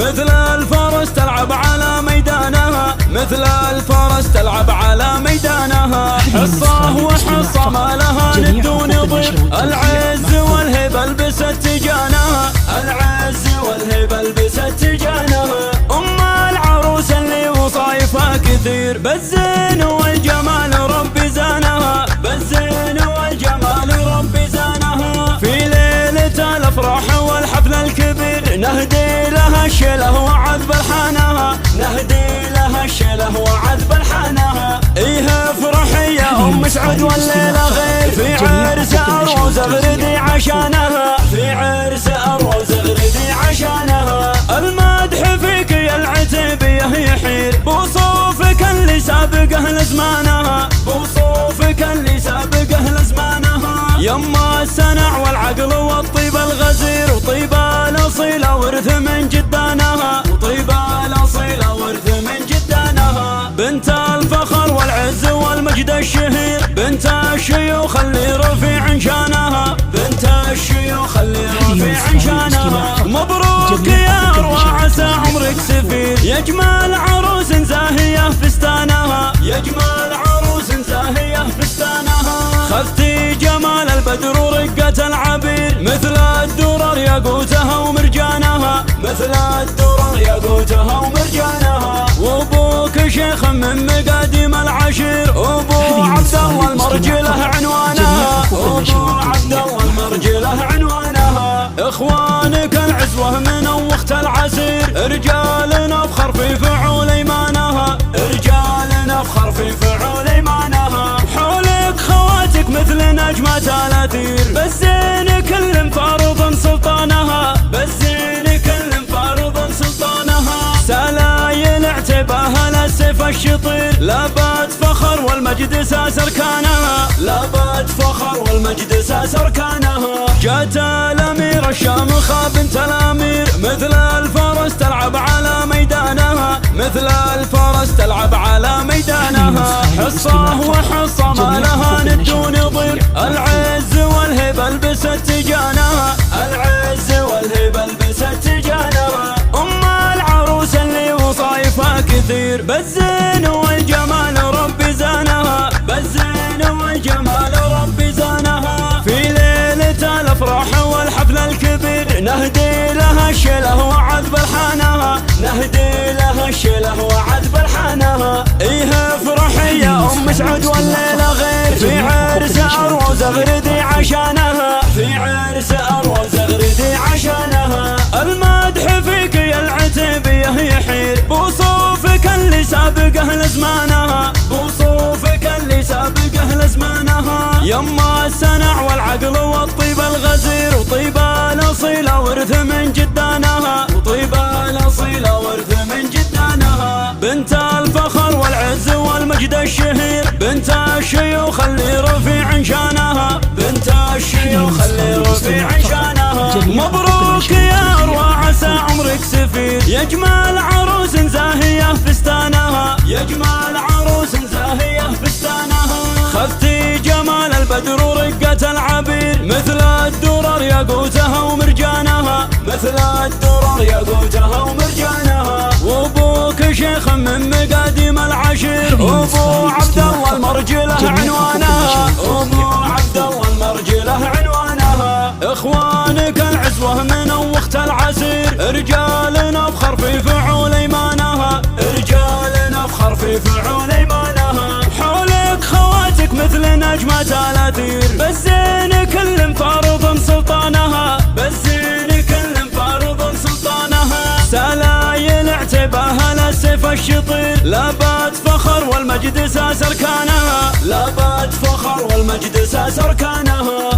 مثل الفرس تلعب على ميدانها، مثل الفرس تلعب على ميدانها. حصة وحصة ما لها ند ونظير، العز والهبة البست تجانها، العز والهبة البست تجانها. العروس اللي وصايفها كثير، بالزين والجمال ربي زانها، بالزين والجمال ربي زانها. في ليلة الافراح والحفل الكبير نهدي لها الشله وعذب الحانها، نهدي لها الشله وعذب الحانها. ايه افرحي يا ام سعود والليله غير، في عرس اروز اغردي عشانها، في عرس اروز اغردي عشانها. المدح فيك يا العتيبيه يحير، بوصوفك اللي سابقه لزمانها، بوصوفك اللي سابقه لزمانها. يما السنع والعقل والطيب الغزير، وطيب الاصيله ورث من جدانها، وطيب الاصيله ورث من جدانها. بنت الفخر والعز والمجد الشهير، بنت الشيوخ اللي رفيع شانها، بنت الشيوخ اللي رفيع شانها. مبروك يا اروى عسى عمرك سفير، يا جمال عروس زاهيه فستانها، يا جمال عروس زاهيه فستانها. خذتي جمال البدر ورقة العبير، مثل الدرر ياقوتها ومرجانها، مثل الدرر ياقوتها ومرجانها. وابوك شيخ من مقاديم العشير، ابو عبد الله المرجله عنوانها، ابو عبد الله المرجله عنوانها. اخوانك العزوه من وقت العسير، رجال نفخر في فعول ايمانها، رجال نفخر في فعول ايمانها. حولك خواتك مثل نجمة الاثير، بالزين كل فارض سلطانها، بالزين كل فارض سلطانها. سلايل اعتباها للسيف الشطير، لابات فخر والمجد ساس اركانها، لابات فخر والمجد ساس اركانها. جات الامير الشامخه بنت الامير، مثل الفرس تلعب على ميدانها، مثل الفرس تلعب على ميدانها. حصه وحصه ما لها ند ونظير، العز والهبه البست تجانها، العز والهبه البست تجانها. العروس اللي وصايفها كثير، بالزين والجمال ربي زانها، بالزين والجمال ربي زانها. في ليلة الافراح والحفل الكبير نهدي لها الشله وعذب الحانها، نهدي لها الشله وعذب الحانها. ايه افرحي يا ام سعود والليله غير، في عرس اروز اغردي عشانها، في عرس اروز اغردي عشانها. المدح فيك يا العتيبيه يحير، بوصوفك اللي سابقه لزمانها، بوصوفك اللي سابقه لزمانها. يما السنع والعقل والطيب الغزير، وطيب الاصيله ورث من جدانها، وطيب الاصيله ورث من جدانها. بنت الفخر والعز والمجد الشهير، بنت الشيوخ اللي رفيع شانها، بنت الشيوخ اللي رفيع شانها. مبروك يا اروى عسى عمرك سفير، يا جمال عروس زاهيه فستانها، يا جمال عروس زاهيه فستانها. خذتي جمال البدر ورقة العبير، مثل الدرر ياقوتها ومرجانها، مثل الدرر ياقوتها ومرجانها. وابوك شيخ من مقاديم العشير، ابو عبد الله المرجله عنوانها، ابو عبد الله المرجله عنوانها. اخوانك العزوه من وقت العسير، رجال نفخر في فعول ايمانها، رجال نفخر في فعول ايمانها. حولك خواتك مثل نجمة الاثير، بالزين كل فارض سلطانها، بالزين كل فارض سلطانها. سلايل اعتباها للسيف الشطير، لابات فخر والمجد ساس اركانها، لابات فخر والمجد ساس اركانها.